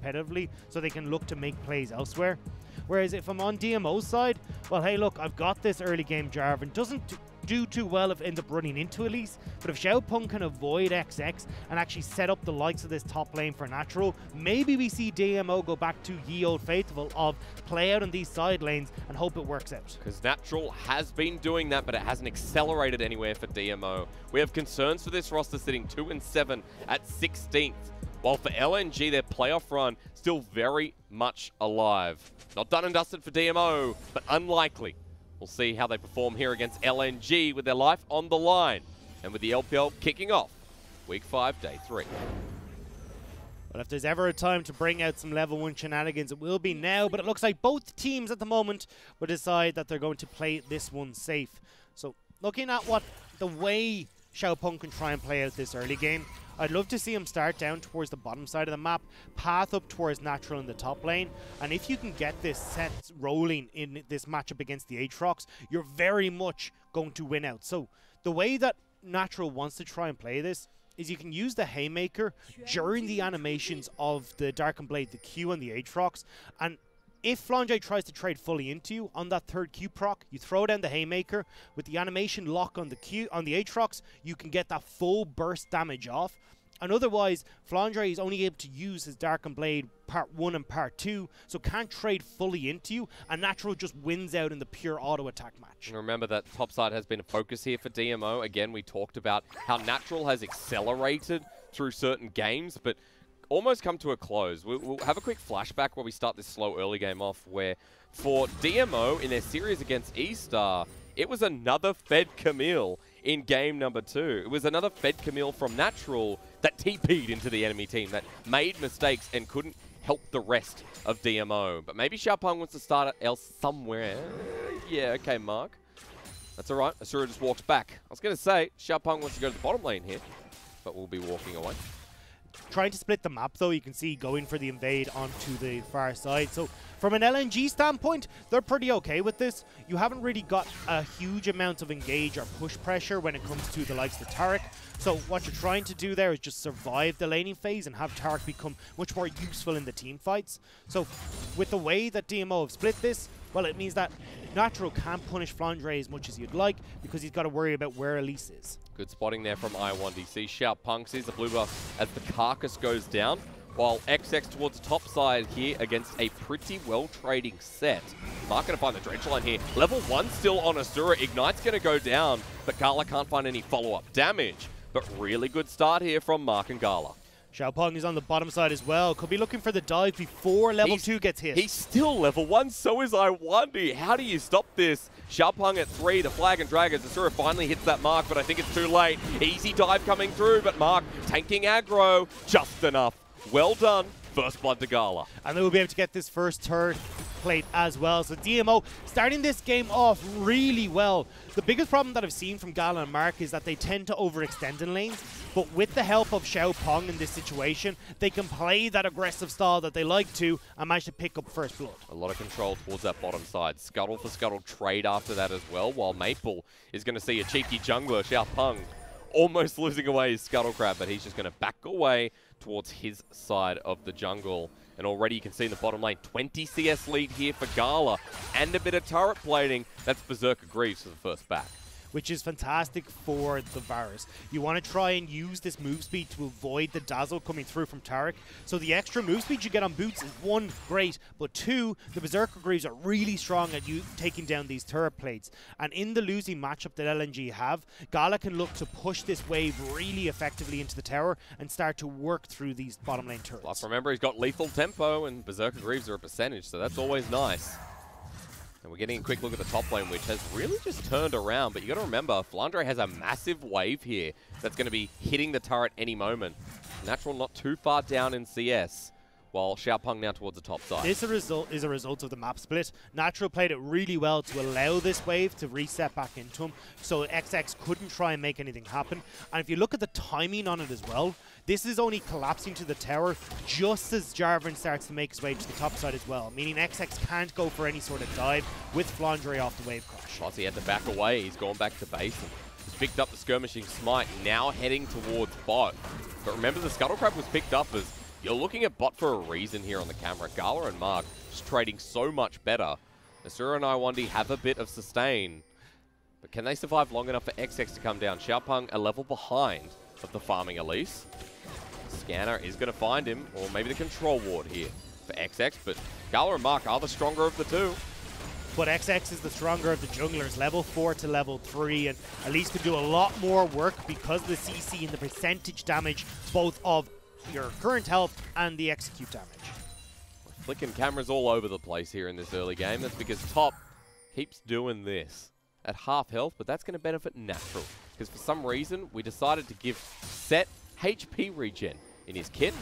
competitively so they can look to make plays elsewhere. Whereas if I'm on DMO's side, well, hey, look, I've got this early game Jarvan. Doesn't do too well if it ends up running into Elise, but if Xiaopeng can avoid XX and actually set up the likes of this top lane for Natural, maybe we see DMO go back to ye old faithful of play out on these side lanes and hope it works out. Because Natural has been doing that, but it hasn't accelerated anywhere for DMO. We have concerns for this roster sitting 2 and 7 at 16th. While for LNG, their playoff run still very much alive. Not done and dusted for DMO, but unlikely. We'll see how they perform here against LNG with their life on the line. And with the LPL kicking off, Week 5, Day 3. But if there's ever a time to bring out some level 1 shenanigans, it will be now. But it looks like both teams at the moment will decide that they're going to play this one safe. So looking at what the way Xiaopeng can try and play out this early game, I'd love to see him start down towards the bottom side of the map, path up towards Natural in the top lane, and if you can get this set rolling in this matchup against the Aatrox, you're very much going to win out. So the way that Natural wants to try and play this is you can use the Haymaker during the animations of the Darken Blade, the Q and the Aatrox, and if FLICKR tries to trade fully into you on that third Q proc, you throw down the Haymaker with the animation lock on the Q on the Aatrox, you can get that full burst damage off. And otherwise, FLICKR is only able to use his Darken Blade part 1 and part 2, so can't trade fully into you, and Natural just wins out in the pure auto attack match. And remember that topside has been a focus here for DMO. Again, we talked about how Natural has accelerated through certain games, but almost come to a close. We'll have a quick flashback where we start this slow early game off, where for DMO in their series against E-Star, it was another Fed Camille in game number 2. It was another Fed Camille from Natural that TP'd into the enemy team, that made mistakes and couldn't help the rest of DMO. But maybe Xiaopeng wants to start it else somewhere. Yeah, okay, Mark. That's all right. Asura just walks back. I was going to say, Xiaopeng wants to go to the bottom lane here, but we'll be walking away. Trying to split the map, though, you can see going for the invade onto the far side. So from an LNG standpoint, they're pretty okay with this. You haven't really got a huge amount of engage or push pressure when it comes to the likes of Taric. So what you're trying to do there is just survive the laning phase and have Taric become much more useful in the team fights. So with the way that DMO have split this, well, it means that Natural can't punish FLICKR as much as you'd like because he's got to worry about where Elise is. Good spotting there from I1DC. Xiaopeng sees the blue buff as the carcass goes down, while XX towards the top side here against a pretty well-trading set. Mark going to find the drench line here. Level 1 still on Asura. Ignite's going to go down, but Gala can't find any follow-up damage. But really good start here from Mark and Gala. Xiaopeng is on the bottom side as well. Could be looking for the dive before level 2 gets hit. He's still level 1, so is I1D. How do you stop this? Xiaopeng at 3, the flag and drag as Asura finally hits that Mark, but I think it's too late. Easy dive coming through, but Mark tanking aggro just enough. Well done. First blood to Gala. And they will be able to get this first turret plate as well. So DMO starting this game off really well. The biggest problem that I've seen from Gala and Mark is that they tend to overextend in lanes, but with the help of Xiaopeng in this situation, they can play that aggressive style that they like to and manage to pick up first blood. A lot of control towards that bottom side. Scuttle for Scuttle trade after that as well, while Maple is going to see a cheeky jungler, Xiaopeng, almost losing away his Scuttle Crab, but he's just going to back away towards his side of the jungle. And already you can see in the bottom lane, 20 CS lead here for Gala, and a bit of turret plating. That's Berserker Greaves for the first back. Which is fantastic for the Varus. You want to try and use this move speed to avoid the dazzle coming through from Taric. So the extra move speed you get on boots is 1, great, but 2, the Berserker Greaves are really strong at you taking down these turret plates. And in the losing matchup that LNG have, Gala can look to push this wave really effectively into the tower and start to work through these bottom lane turrets. Plus remember, he's got lethal tempo and Berserker Greaves are a percentage, so that's always nice. And we're getting a quick look at the top lane, which has really just turned around. But you got to remember, FLICKR has a massive wave here that's going to be hitting the turret any moment. Natural not too far down in CS, while Xiaopeng now towards the top side. This is a result of the map split. Natural played it really well to allow this wave to reset back into him, so XX couldn't try and make anything happen. And if you look at the timing on it as well, this is only collapsing to the tower just as Jarvan starts to make his way to the top side as well, meaning XX can't go for any sort of dive with FLICKR off the wave crash. Plus he had to back away. He's gone back to base. He's picked up the skirmishing smite, now heading towards bot. But remember, the Scuttle Crab was picked up as you're looking at bot for a reason here on the camera. Gala and Mark just trading so much better. Asura and Iwandi have a bit of sustain, but can they survive long enough for XX to come down? Xiaopeng a level behind of the farming Elise. Scanner is going to find him, or maybe the control ward here for XX, but Gala and Mark are the stronger of the two. But XX is the stronger of the junglers, level 4 to level 3, and Elise could do a lot more work because of the CC and the percentage damage, both of your current health and the execute damage. We're flicking cameras all over the place here in this early game. That's because Top keeps doing this at half health, but that's going to benefit Natural, because for some reason we decided to give Set HP regen in his kit.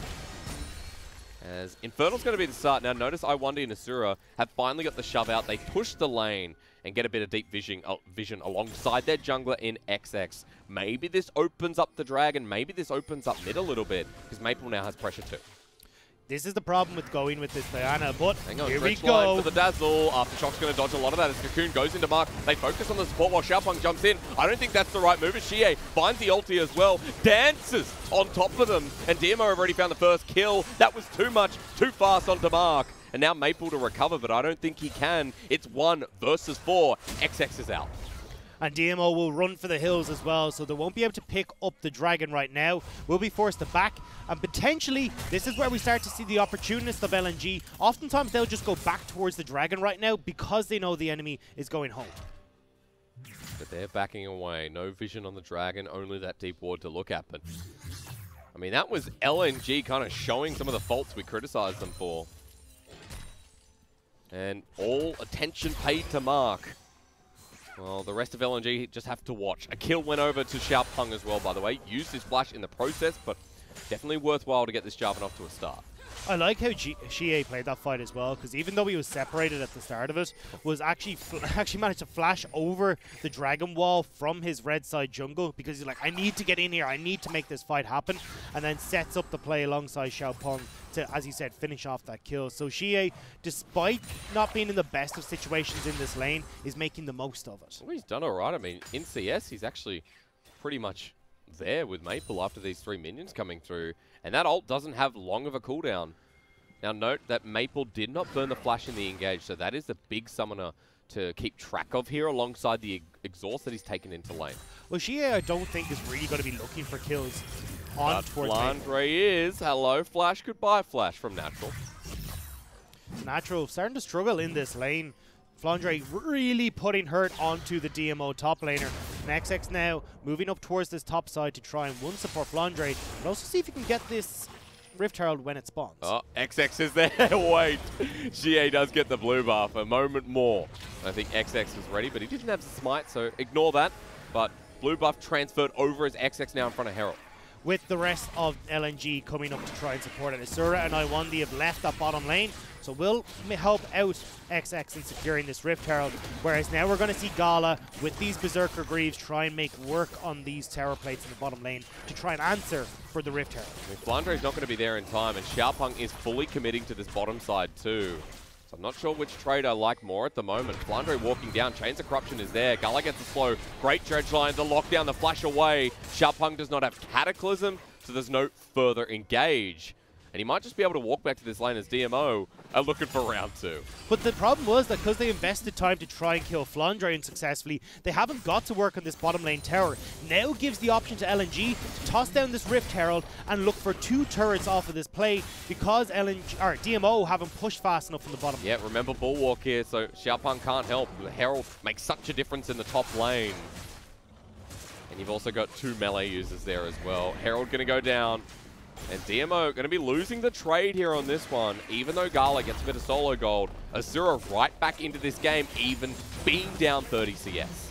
As Infernal's going to be the start. Now notice Iwandi and Asura have finally got the shove out. They push the lane and get a bit of deep vision alongside their jungler in XX. Maybe this opens up the dragon. Maybe this opens up mid a little bit, because Maple now has pressure too. This is the problem with going with this Diana, but Hang on, here we stretch line go. for the Dazzle. Aftershock's going to dodge a lot of that as Cocoon goes into Mark. They focus on the support while Xiaopeng jumps in. I don't think that's the right move as Xie finds the ulti as well. Dances on top of them. And DMO have already found the first kill. That was too much, too fast onto Mark. And now Maple to recover, but I don't think he can. It's 1 versus 4. XX is out. And DMO will run for the hills as well, so they won't be able to pick up the dragon right now. We'll be forced to back, and potentially, this is where we start to see the opportunist of LNG. Oftentimes, they'll just go back towards the dragon right now because they know the enemy is going home. But they're backing away. No vision on the dragon, only that deep ward to look at. But, I mean, that was LNG kind of showing some of the faults we criticized them for. And all attention paid to Mark. Well, the rest of LNG just have to watch. A kill went over to Xiaopeng as well, by the way. Used his flash in the process, but definitely worthwhile to get this Jarvan off to a start. I like how Xie played that fight as well, because even though he was separated at the start of it, was actually managed to flash over the dragon wall from his red side jungle, because he's like, I need to get in here, I need to make this fight happen, and then sets up the play alongside Xiaopeng to, as you said, finish off that kill. So Xie, despite not being in the best of situations in this lane, is making the most of it. Well, he's done all right. I mean, in CS, he's actually pretty much there with Maple after these 3 minions coming through. And that ult doesn't have long of a cooldown. Now note that Maple did not burn the flash in the engage, so that is the big summoner to keep track of here alongside the exhaust that he's taken into lane. Well, Xie, I don't think is really going to be looking for kills on towards Flandre is. Hello, Flash. Goodbye, Flash from Natural. Natural starting to struggle in this lane. Flandre really putting hurt onto the DMO top laner. And XX now moving up towards this top side to try and one support Flandre, but also see if he can get this Rift Herald when it spawns. Oh, XX is there. Wait. Xie does get the blue buff. A moment more. I think XX was ready, but he didn't have the smite, so ignore that. But blue buff transferred over as XX now in front of Herald. With the rest of LNG coming up to try and support it. Asura and Iwandi have left that bottom lane, so we'll help out XX in securing this Rift Herald, whereas now we're going to see Gala with these Berserker Greaves try and make work on these tower plates in the bottom lane to try and answer for the Rift Herald. I mean, Flandre's not going to be there in time, and Xiaopeng is fully committing to this bottom side too. So I'm not sure which trade I like more at the moment. Flandre walking down, Chains of Corruption is there. Gala gets a slow, great dredge line, the lockdown, the flash away. Xiaopeng does not have Cataclysm, so there's no further engage. And he might just be able to walk back to this lane as DMO are looking for round 2. But the problem was that because they invested time to try and kill Flandre unsuccessfully, they haven't got to work on this bottom lane tower. Now gives the option to LNG to toss down this Rift Herald and look for 2 turrets off of this play because DMO haven't pushed fast enough from the bottom. Yeah, remember Bulwark here, so Xiaopeng can't help. The Herald makes such a difference in the top lane. And you've also got 2 melee users there as well. Herald going to go down. And DMO going to be losing the trade here on this one, even though Gala gets a bit of solo gold. Azura right back into this game, even being down 30 CS.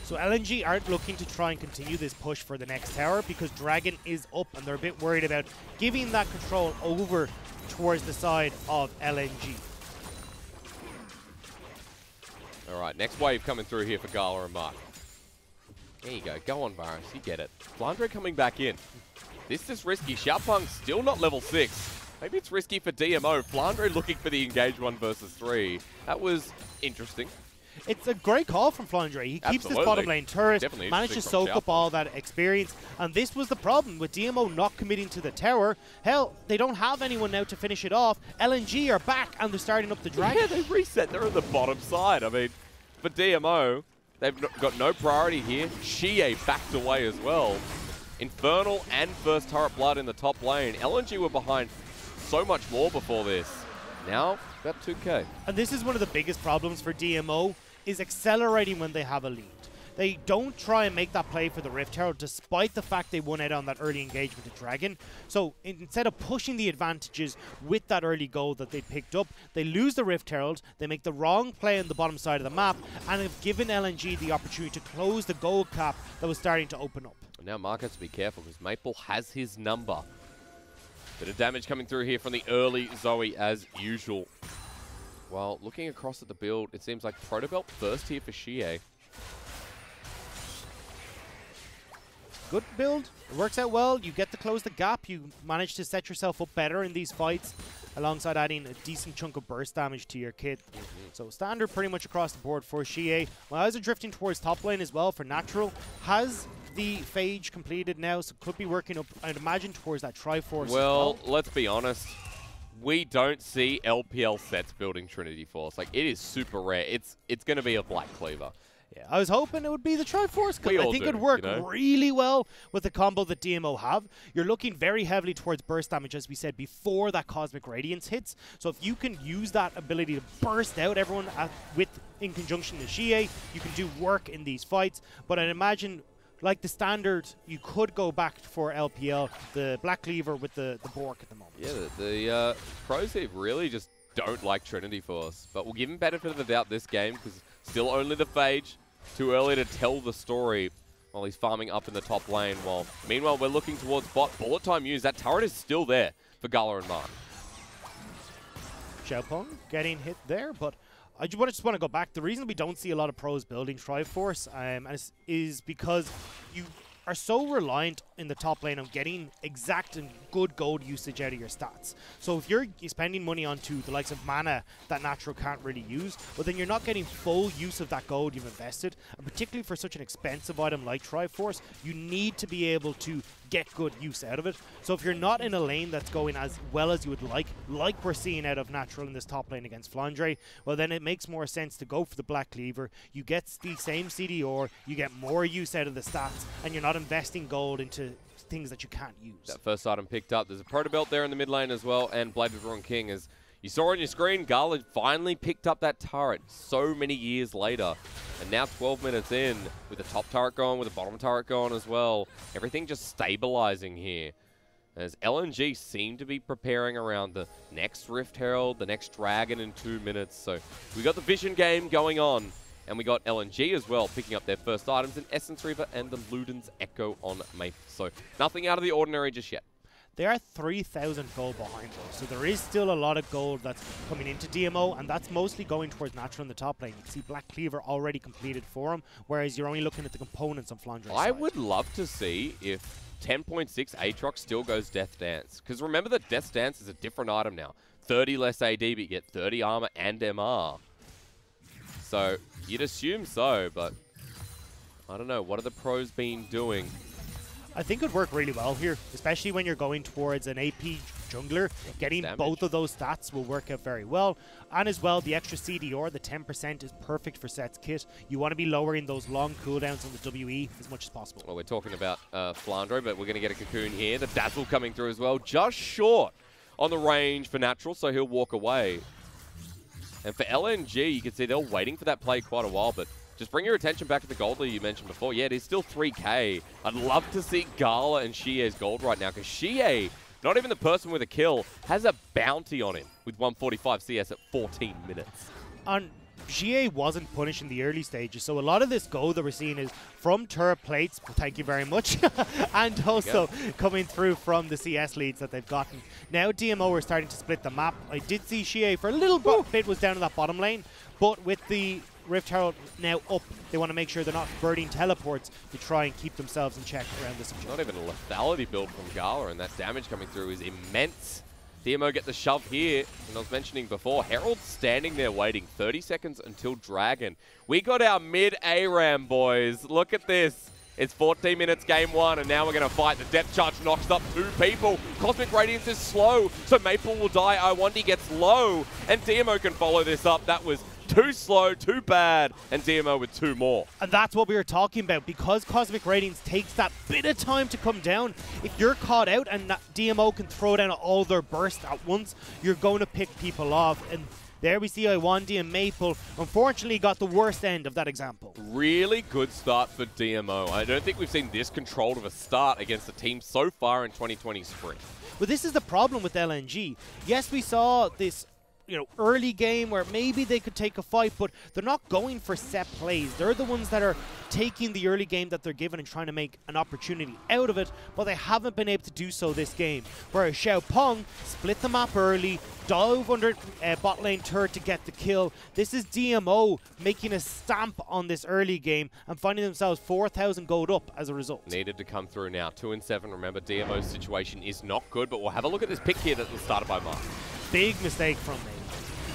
So LNG aren't looking to try and continue this push for the next tower because Dragon is up and they're a bit worried about giving that control over towards the side of LNG. All right, next wave coming through here for Gala and Mark. There you go. Go on, Varus. You get it. Flandre coming back in. This is risky. Xiaopeng still not level 6. Maybe it's risky for DMO. Flandre looking for the engage 1 versus 3. That was interesting. it's a great call from Flandre. He keeps this bottom lane turret, managed to soak up all that experience, and this was the problem with DMO not committing to the tower. Hell, they don't have anyone now to finish it off. LNG are back, and they're starting up the dragon. Yeah, they reset. They're on the bottom side. I mean, for DMO, they've got no priority here. Shie backed away as well. Infernal and first turret blood in the top lane. LNG were behind so much more before this. Now, about 2k. And this is one of the biggest problems for DMO, is accelerating when they have a lead. They don't try and make that play for the Rift Herald, despite the fact they won out on that early engagement to Dragon. So instead of pushing the advantages with that early goal that they picked up, they lose the Rift Herald, they make the wrong play on the bottom side of the map, and have given LNG the opportunity to close the goal cap that was starting to open up. Now Mark has to be careful, because Maple has his number. Bit of damage coming through here from the early Zoe as usual. Well, looking across at the build, it seems like Protobelt first here for Shie. Good build. It works out well. You get to close the gap. You manage to set yourself up better in these fights, alongside adding a decent chunk of burst damage to your kit. So standard pretty much across the board for Shie. My eyes are drifting towards top lane as well for Natural. Has the Phage completed now, so could be working up, I'd imagine, towards that Triforce. Well, let's be honest. We don't see LPL sets building Trinity Force. Like, it is super rare. It's going to be a Black Cleaver. Yeah, I was hoping it would be the Triforce, because I think it would work really well with the combo that DMO have. You're looking very heavily towards burst damage, as we said, before that Cosmic Radiance hits. So if you can use that ability to burst out everyone in conjunction with Shie, you can do work in these fights. But I'd imagine, like the standard, you could go back for LPL, the Black Cleaver with the Bork at the moment. Yeah, the pros here really just don't like Trinity Force. But we'll give him benefit of the doubt this game, because still only the Phage. Too early to tell the story while he's farming up in the top lane. While meanwhile, we're looking towards bot. Bullet time used. That turret is still there for Gala and Mark. Xiaopeng getting hit there, but I just want to go back. The reason we don't see a lot of pros building Triforce is because you are so reliant in the top lane on getting exact and good gold usage out of your stats. So if you're spending money onto the likes of mana that Natural can't really use, well, then you're not getting full use of that gold you've invested. And particularly for such an expensive item like Triforce, you need to be able to get good use out of it. So if you're not in a lane that's going as well as you would like we're seeing out of Natural in this top lane against Flandre, well, then it makes more sense to go for the Black Cleaver. You get the same CDR, you get more use out of the stats, and you're not investing gold into things that you can't use. That first item picked up. There's a Protobelt there in the mid lane as well, and Blade of Ruin King. As you saw on your screen, Gala finally picked up that turret so many years later. And now 12 minutes in, with the top turret gone, with the bottom turret gone as well, everything just stabilizing here. As LNG seem to be preparing around the next Rift Herald, the next Dragon in 2 minutes. So we got the Vision game going on. And we got LNG as well, picking up their first items in Essence Reaver and the Luden's Echo on Maple. So nothing out of the ordinary just yet. They are 3,000 gold behind though, so there is still a lot of gold that's coming into DMO, and that's mostly going towards Natural in the top lane. You can see Black Cleaver already completed for him, whereas you're only looking at the components on Flandre's I side. would love to see if 10.6 Aatrox still goes Death Dance, because remember that Death Dance is a different item now. 30 less AD, but you get 30 armor and MR. So you'd assume so, but I don't know. What have the pros been doing? I think it would work really well here, especially when you're going towards an AP jungler. Getting both of those stats will work out very well. And as well, the extra CDR, the 10%, is perfect for Set's kit. You want to be lowering those long cooldowns on the WE as much as possible. Well, we're talking about Flandre, but we're going to get a Cocoon here. The Dazzle coming through as well. Just short on the range for Natural, so he'll walk away. And for LNG, you can see they're waiting for that play quite a while, but just bring your attention back to the gold lead you mentioned before. Yeah, it is still 3k. I'd love to see Gala and Shie's gold right now, because Shie, not even the person with a kill, has a bounty on him with 145 CS at 14 minutes. And Shie wasn't punished in the early stages, so a lot of this gold that we're seeing is from turret plates, thank you very much, and also coming through from the CS leads that they've gotten. Now DMO are starting to split the map. I did see Shie for a little bit was down in that bottom lane, but with the Rift Herald now up, they want to make sure they're not burning teleports to try and keep themselves in check around this objective. Not even a lethality build from Gala, and that damage coming through is immense. DMO get the shove here, and I was mentioning before, Herald's standing there waiting 30 seconds until Dragon. We got our mid ARAM, boys. Look at this. It's 14 minutes game 1, and now we're going to fight. The depth charge knocks up 2 people. Cosmic Radiance is slow, so Maple will die. Iwandi gets low, and DMO can follow this up. That was too slow, too bad, and DMO with 2 more. And that's what we were talking about. Because Cosmic Radiance takes that bit of time to come down, if you're caught out and DMO can throw down all their bursts at once, you're going to pick people off. And there we see Iwandi and Maple unfortunately got the worst end of that example. Really good start for DMO. I don't think we've seen this controlled of a start against a team so far in 2020 Spring. But this is the problem with LNG. Yes, we saw this early game where maybe they could take a fight, but they're not going for set plays. They're the ones that are taking the early game that they're given and trying to make an opportunity out of it, but they haven't been able to do so this game. Whereas Xiaopeng split the map early, dove under bot lane turret to get the kill. This is DMO making a stamp on this early game and finding themselves 4,000 gold up as a result. Needed to come through now. 2 and 7. Remember, DMO's situation is not good, but we'll have a look at this pick here that was started by Mark. Big mistake from me.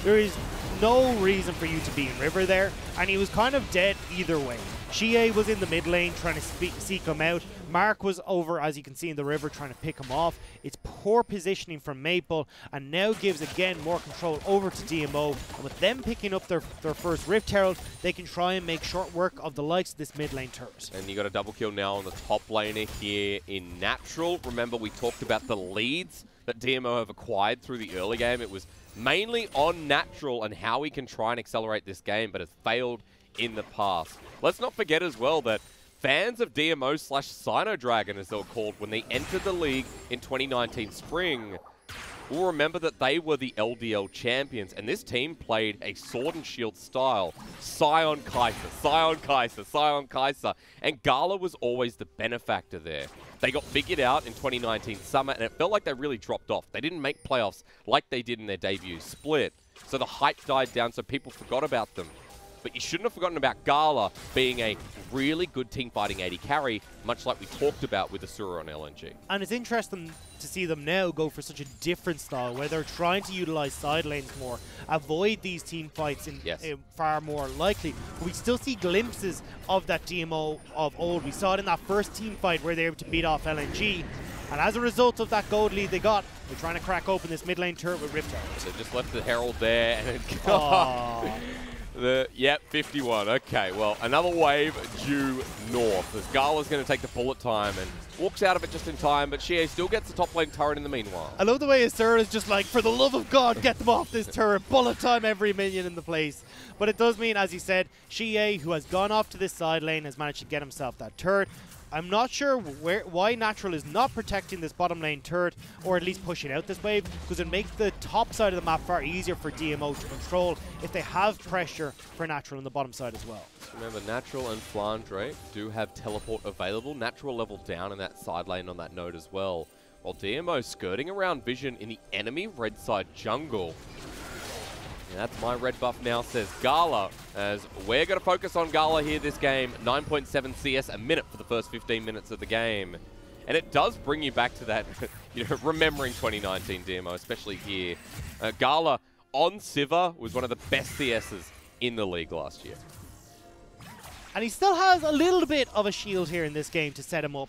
There is no reason for you to be in River there, and he was kind of dead either way. Xie was in the mid lane trying to seek him out. Mark was over, as you can see in the river, trying to pick him off. It's poor positioning from Maple, and now gives again more control over to DMO. And with them picking up their first Rift Herald, they can try and make short work of the likes of this mid lane turret. And you got a double kill now on the top laner here in Natural. Remember, we talked about the leads that DMO have acquired through the early game. It was mainly on Natural and how we can try and accelerate this game, but has failed in the past. Let's not forget as well that fans of DMO/Sino Dragon, as they were called, when they entered the league in 2019 Spring, will remember that they were the LDL champions, and this team played a sword and shield style. Sion Kai'Sa, Sion Kai'Sa, Sion Kai'Sa, and Gala was always the benefactor there. They got figured out in 2019 Summer, and it felt like they really dropped off. They didn't make playoffs like they did in their debut split, so the hype died down, so people forgot about them. But you shouldn't have forgotten about Gala being a really good team fighting AD carry, much like we talked about with Asura on LNG. And it's interesting to see them now go for such a different style, where they're trying to utilize side lanes more, avoid these team fights far more likely. But we still see glimpses of that DMO of old. We saw it in that first team fight where they were able to beat off LNG. And as a result of that gold lead they got, they're trying to crack open this mid lane turret with Rift Herald. So just left the Herald there, and Yep, 51. Okay, well, another wave due north. As Gala's going to take the bullet time and walks out of it just in time, but Xie still gets the top lane turret in the meanwhile. I love the way Asura is just like, for the love of God, get them off this turret. Bullet time every minion in the place. But it does mean, as he said, Xie, who has gone off to this side lane, has managed to get himself that turret. I'm not sure why Natural is not protecting this bottom lane turret, or at least pushing out this wave, because it makes the top side of the map far easier for DMO to control if they have pressure for Natural on the bottom side as well. Remember, Natural and Flandre do have teleport available. Natural level down in that side lane on that node as well, while DMO skirting around Vision in the enemy red side jungle. And that's my red buff now, says Gala, as we're going to focus on Gala here this game. 9.7 CS a minute for the first 15 minutes of the game. And it does bring you back to that, remembering 2019 DMO, especially here. Gala on Sivir was one of the best CSs in the league last year. And he still has a little bit of a shield here in this game to set him up.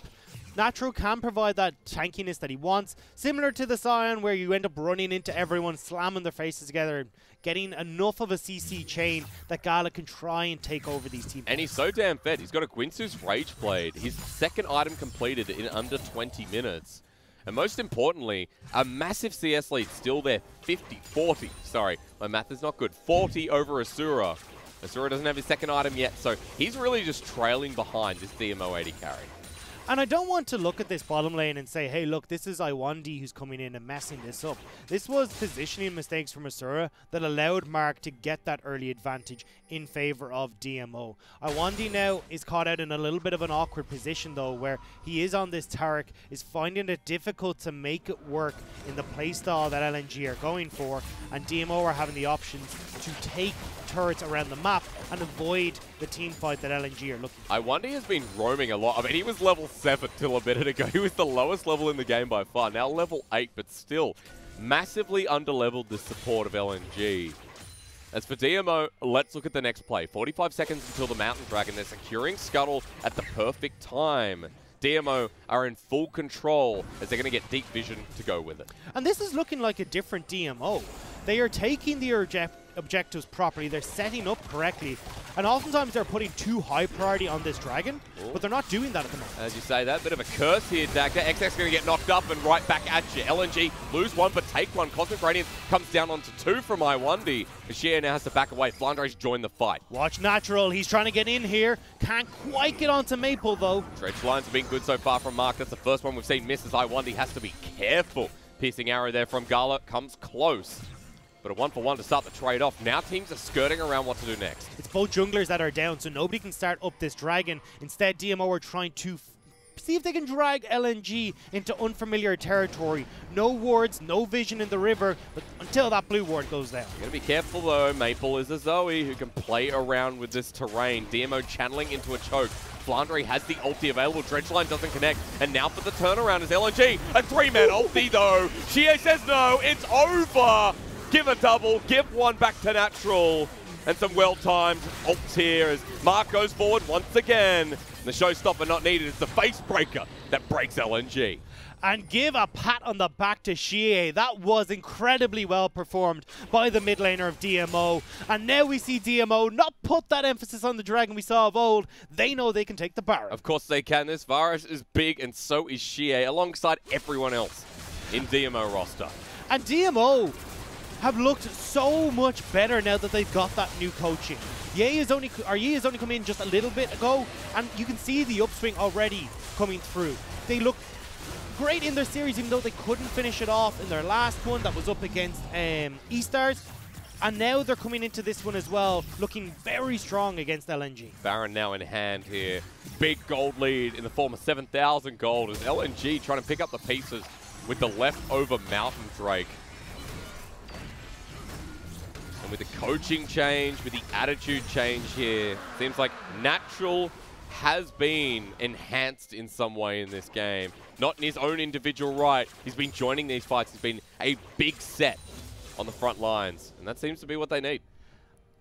Natural can provide that tankiness that he wants, similar to the Sion, where you end up running into everyone, slamming their faces together, and getting enough of a CC chain that Gala can try and take over these teams. And he's so damn fed. He's got a Guinsoo's Rage Blade, his second item completed in under 20 minutes. And most importantly, a massive CS lead still there, 40, sorry, my math is not good, 40 over Asura. Asura doesn't have his second item yet, so he's really just trailing behind this DMO 80 carry. And I don't want to look at this bottom lane and say, hey, look, this is Iwandi who's coming in and messing this up. This was positioning mistakes from Asura that allowed Mark to get that early advantage in favor of DMO. Iwandi now is caught out in a little bit of an awkward position, though, where he is on this Taric, is finding it difficult to make it work in the playstyle that LNG are going for, and DMO are having the options to take turrets around the map and avoid the team fight that LNG are looking for. Iwandi has been roaming a lot. I mean, he was level 7 till a minute ago. He was the lowest level in the game by far. Now level 8, but still massively underleveled the support of LNG. As for DMO, let's look at the next play. 45 seconds until the Mountain Dragon. They're securing Scuttle at the perfect time. DMO are in full control as they're going to get deep vision to go with it. And this is looking like a different DMO. They are taking the objectives properly, they're setting up correctly, and oftentimes they're putting too high priority on this dragon, but they're not doing that at the moment. As you say that, bit of a curse here, Dagda. XX going to get knocked up and right back at you. LNG lose one, but take one. Cosmic Radiance comes down onto 2 from iWondy. Shia now has to back away. Flandre's joined the fight. Watch Natural, he's trying to get in here. Can't quite get onto Maple though. Dredge lines have been good so far from Mark. That's the first one we've seen miss as iWondy has to be careful. Piercing arrow there from Gala comes close. But a 1-for-1 to start the trade off. Now teams are skirting around what to do next. It's both junglers that are down, so nobody can start up this dragon. Instead, DMO are trying to see if they can drag LNG into unfamiliar territory. No wards, no vision in the river, but until that blue ward goes down. You're going to be careful though. Maple is a Zoe who can play around with this terrain. DMO channeling into a choke. Flandre has the ulti available. Dredgeline doesn't connect. And now for the turnaround is LNG. A 3-man ulti though. Shie says no. It's over. Give a double, give one back to Natural, and some well-timed ults here as Mark goes forward once again. The showstopper not needed, it's the face breaker that breaks LNG. And give a pat on the back to Shie. That was incredibly well performed by the mid laner of DMO. And now we see DMO not put that emphasis on the dragon we saw of old. They know they can take the Baron. Of course they can. This Varus is big and so is Shie alongside everyone else in DMO roster. And DMO have looked so much better now that they've got that new coaching. Ye has only come in just a little bit ago, and you can see the upswing already coming through. They look great in their series, even though they couldn't finish it off in their last one that was up against E-Stars. And now they're coming into this one as well, looking very strong against LNG. Baron now in hand here. Big gold lead in the form of 7,000 gold as LNG trying to pick up the pieces with the leftover Mountain Drake. With the coaching change, with the attitude change here, seems like Natural has been enhanced in some way in this game. Not in his own individual right. He's been joining these fights. He's been a big set on the front lines. And that seems to be what they need.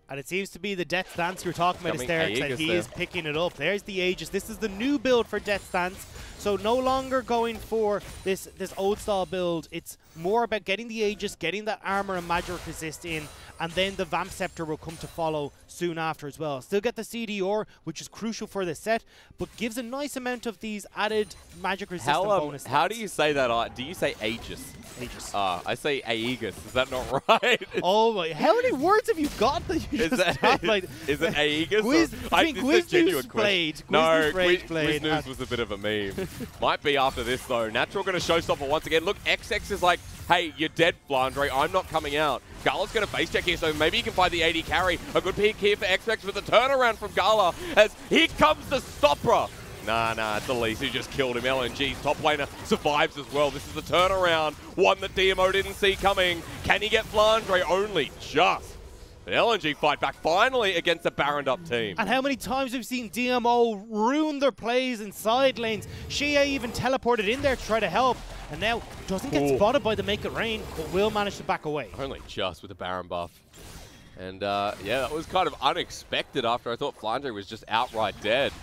And it seems to be the Death Stance you were talking about, Asterix, that he there. is picking it up. There's the Aegis. This is the new build for Death Stance. So no longer going for this old style build. It's more about getting the Aegis, getting that armor and magic resist in, and then the Vamp Scepter will come to follow soon after as well. Still get the CDR, which is crucial for this set, but gives a nice amount of these added magic resistant bonuses. How do you say that? Do you say Aegis? Aegis. I say Aegis. Is that not right? Oh my! How many words have you got that you just stopped like? Is it Aegis? Gwizdoo's Blade. No, Gwizdoo's was a bit of a meme. Might be after this though. Natural going to showstopper once again. Look, XX is like, hey, you're dead, Flandre. I'm not coming out. Gala's going to base check here, so maybe he can find the AD carry. A good pick here for XX with the turnaround from Gala as here comes the stopper. Nah, it's Elise who just killed him. LNG's top laner survives as well. This is the turnaround, one that DMO didn't see coming. Can he get Flandre? Only just. An LNG fight back finally against the Baroned up team. And how many times we've seen DMO ruin their plays in side lanes. Shia even teleported in there to try to help. And now doesn't get spotted by the Make It Rain, but will manage to back away. Only just with the Baron buff. And yeah, that was kind of unexpected after I thought Flandre was just outright dead.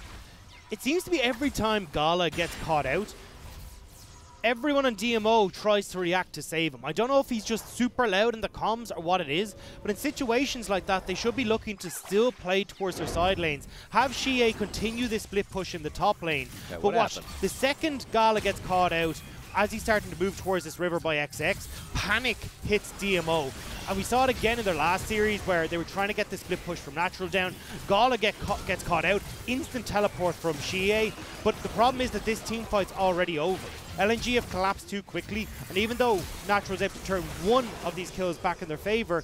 It seems to be every time Gala gets caught out, everyone on DMO tries to react to save him. I don't know if he's just super loud in the comms or what it is, but in situations like that, they should be looking to still play towards their side lanes. Have Shie continue this split push in the top lane. Okay, but watch, the second Gala gets caught out, as he's starting to move towards this river by XX, panic hits DMO. And we saw it again in their last series where they were trying to get the split push from Natural down. Gala gets caught out, instant teleport from Shie. But the problem is that this team fight's already over. LNG have collapsed too quickly, and even though Natural's able to turn one of these kills back in their favor,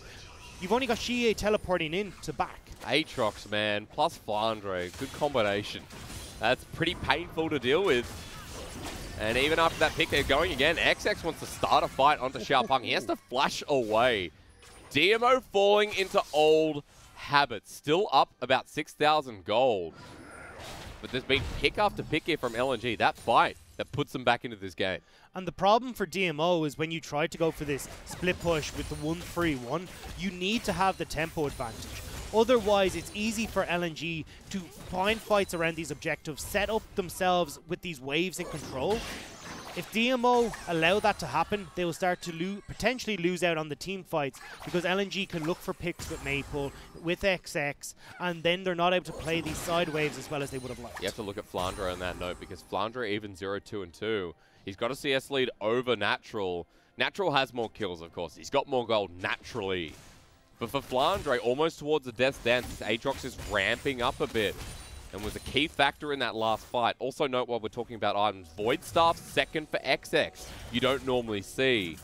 you've only got Shie teleporting in to back. Aatrox, man, plus Flandre, good combination. That's pretty painful to deal with. And even after that pick, they're going again. XX wants to start a fight onto Xiaopeng. He has to flash away. DMO falling into old habits. Still up about 6,000 gold. But there's been pick after pick here from LNG. That fight that puts them back into this game. And the problem for DMO is when you try to go for this split push with the 1-3-1, you need to have the tempo advantage. Otherwise, it's easy for LNG to find fights around these objectives, set up themselves with these waves in control. If DMO allow that to happen, they will start to potentially lose out on the team fights, because LNG can look for picks with Maple, with XX, and then they're not able to play these side waves as well as they would have liked. You have to look at FLICKR on that note, because FLICKR even 0-2-2. He's got a CS lead over Natural. Natural has more kills, of course. He's got more gold naturally. But for FLICKR, almost towards the death dance, Aatrox is ramping up a bit and was a key factor in that last fight. Also note, while we're talking about items, Void Staff second for XX. You don't normally see.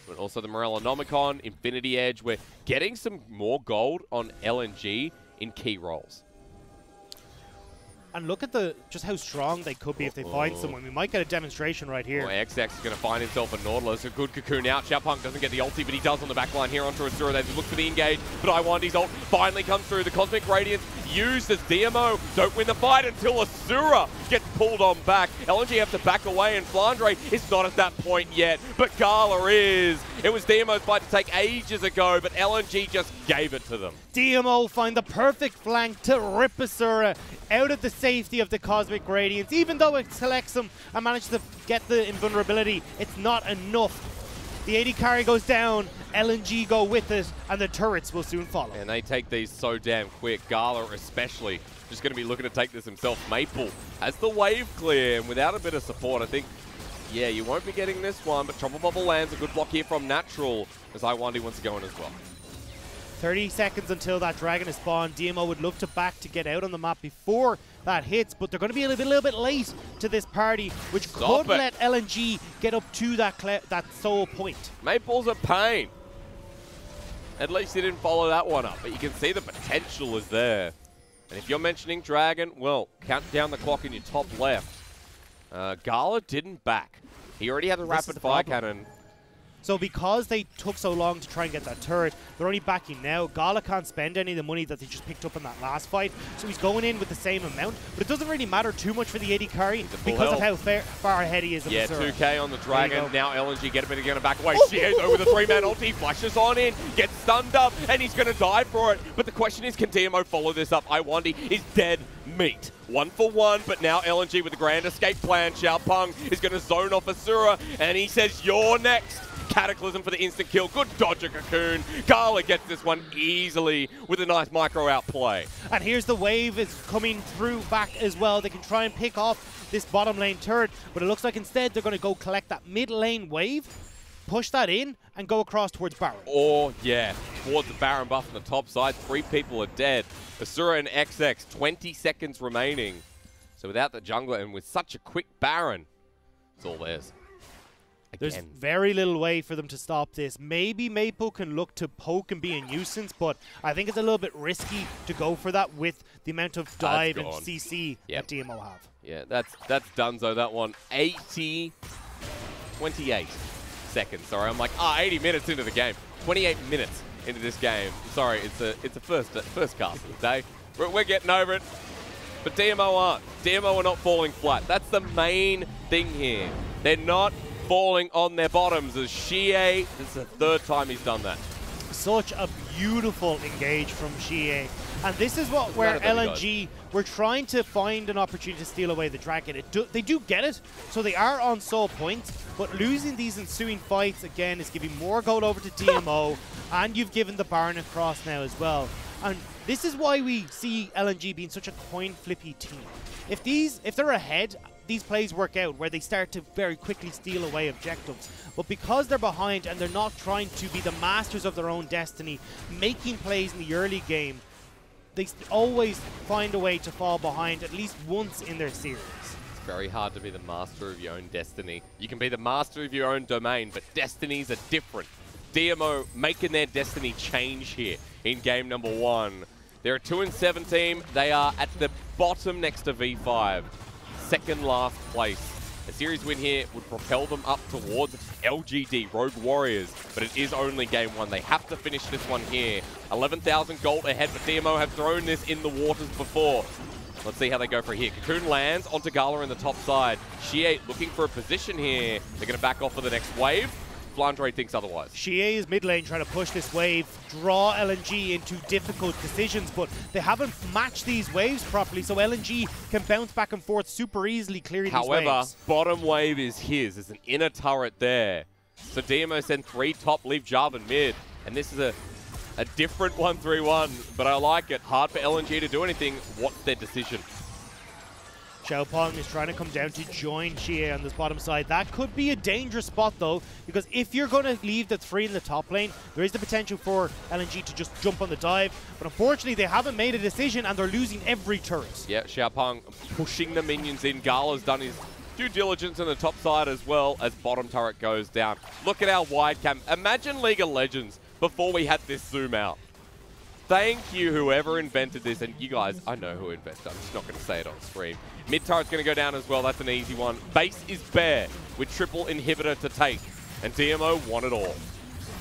But also the Morellonomicon, Infinity Edge. We're getting some more gold on LNG in key roles. And look at just how strong they could be if they find someone. We might get a demonstration right here. XX is going to find himself a Nautilus. A good cocoon out. Xiaopeng doesn't get the ulti, but he does on the back line here onto Asura. They look for the engage, but Iwandi's ult finally comes through. The Cosmic Radiance used as DMO. Don't win the fight until Asura gets pulled on back. LNG have to back away, and FLICKR is not at that point yet, but Gala is. It was DMO's fight to take ages ago, but LNG just gave it to them. DMO find the perfect flank to rip Asura out of the safety of the Cosmic Radiance. Even though it selects him and manages to get the invulnerability, it's not enough. The AD carry goes down, LNG go with it, and the turrets will soon follow. And they take these so damn quick. Gala especially just going to be looking to take this himself. Maple has the wave clear, and without a bit of support, I think, yeah, you won't be getting this one, but Trouble Bubble lands a good block here from Natural, as Iwandi wants to go in as well. 30 seconds until that dragon is spawned. DMO would love to back to get out on the map before that hits, but they're going to be a little bit late to this party, which could let LNG get up to that soul point. Maple's a pain. At least he didn't follow that one up, but you can see the potential is there. And if you're mentioning Dragon, well, count down the clock in your top left. Gala didn't back. He already had a rapid fire cannon. So because they took so long to try and get that turret, they're only backing now. Gala can't spend any of the money that they just picked up in that last fight, so he's going in with the same amount. But it doesn't really matter too much for the AD carry because of how far ahead he is. Yeah, 2k on the Dragon. Now LNG get a bit of back away. Shiezo with a 3-man ulti, flashes on in, gets stunned up, and he's going to die for it. But the question is, can DMO follow this up? Iwandi is dead meat. 1 for 1, but now LNG with the grand escape plan. Xiaopeng is going to zone off Asura, and he says, "You're next." Cataclysm for the instant kill. Good dodge of Cocoon. Gala gets this one easily with a nice micro outplay. And here's the wave is coming through back as well. They can try and pick off this bottom lane turret, but it looks like instead they're going to go collect that mid lane wave, push that in, and go across towards Baron. Or, yeah, towards the Baron buff on the top side. 3 people are dead. Asura and XX, 20 seconds remaining. So without the jungler and with such a quick Baron, it's all theirs. There's very little way for them to stop this. Maybe Maple can look to poke and be a nuisance, but I think it's a little bit risky to go for that with the amount of dive and CC that DMO have. Yeah, that's donezo, that one. 28 seconds. Sorry, I'm like, 80 minutes into the game. 28 minutes into this game. Sorry, it's a first cast of the day. We're getting over it. But DMO aren't. DMO are not falling flat. That's the main thing here. They're not falling on their bottoms as Xie, this is the 3rd time he's done that. Such a beautiful engage from Xie. And this is where LNG, we're trying to find an opportunity to steal away the dragon. They do get it, so they are on soul points, but losing these ensuing fights, again, is giving more gold over to DMO, and you've given the Baron across now as well. And this is why we see LNG being such a coin-flippy team. If they're ahead, these plays work out where they start to very quickly steal away objectives. But because they're behind and they're not trying to be the masters of their own destiny, making plays in the early game, they always find a way to fall behind at least once in their series. It's very hard to be the master of your own destiny. You can be the master of your own domain, but destinies are different. DMO making their destiny change here in game number 1. They're a 2-7 team. They are at the bottom next to V5. Second last place. A series win here would propel them up towards LGD, Rogue Warriors, but it is only game 1. They have to finish this one here. 11,000 gold ahead, but DMO have thrown this in the waters before. Let's see how they go for here. Cocoon lands onto Gala in the top side. Shie looking for a position here. They're going to back off for the next wave. Flandre thinks otherwise. Shie is mid lane trying to push this wave, draw LNG into difficult decisions, but they haven't matched these waves properly, so LNG can bounce back and forth super easily, clearing these waves. However, bottom wave is his. There's an inner turret there. So DMO send 3 top, leave Jarvan mid, and this is a different 1-3-1, but I like it. Hard for LNG to do anything. What's their decision? Xiaopeng is trying to come down to join Xie on this bottom side. That could be a dangerous spot though, because if you're going to leave the 3 in the top lane, there is the potential for LNG to just jump on the dive. But unfortunately, they haven't made a decision and they're losing every turret. Yeah, Xiaopeng pushing the minions in. Gala's done his due diligence on the top side as well as bottom turret goes down. Look at our wide cam. Imagine League of Legends before we had this zoom out. Thank you, whoever invented this. And you guys, I know who invented it. I'm just not going to say it on screen. Mid turret's going to go down as well. That's an easy one. Base is bare with triple inhibitor to take. And DMO want it all.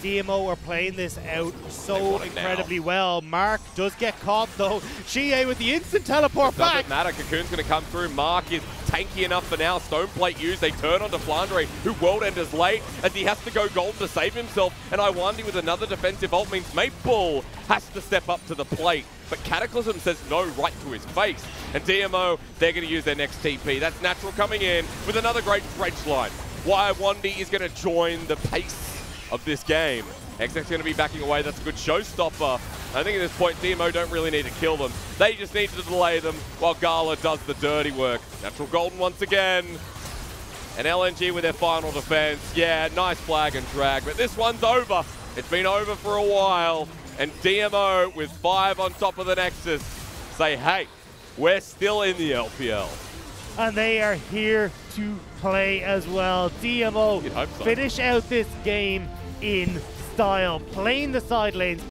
DMO are playing this out so incredibly well. Mark does get caught though. Xie with the instant teleport back. Doesn't matter. Cocoon's going to come through. Mark is tanky enough for now. Stoneplate used. They turn onto Flandre, who world enters late as he has to go gold to save himself. And Iwandi with another defensive ult means Maple has to step up to the plate. But Cataclysm says no right to his face. And DMO, they're going to use their next TP. That's Natural coming in with another great dredge line. Iwandi is going to join the pace of this game. XX's going to be backing away. That's a good showstopper. I think at this point, DMO don't really need to kill them. They just need to delay them while Gala does the dirty work. Natural Golden once again. And LNG with their final defense. Yeah, nice flag and drag, but this one's over. It's been over for a while. And DMO with 5 on top of the Nexus say, hey, we're still in the LPL. And they are here to play as well. DMO finish out this game in style, playing the side lanes.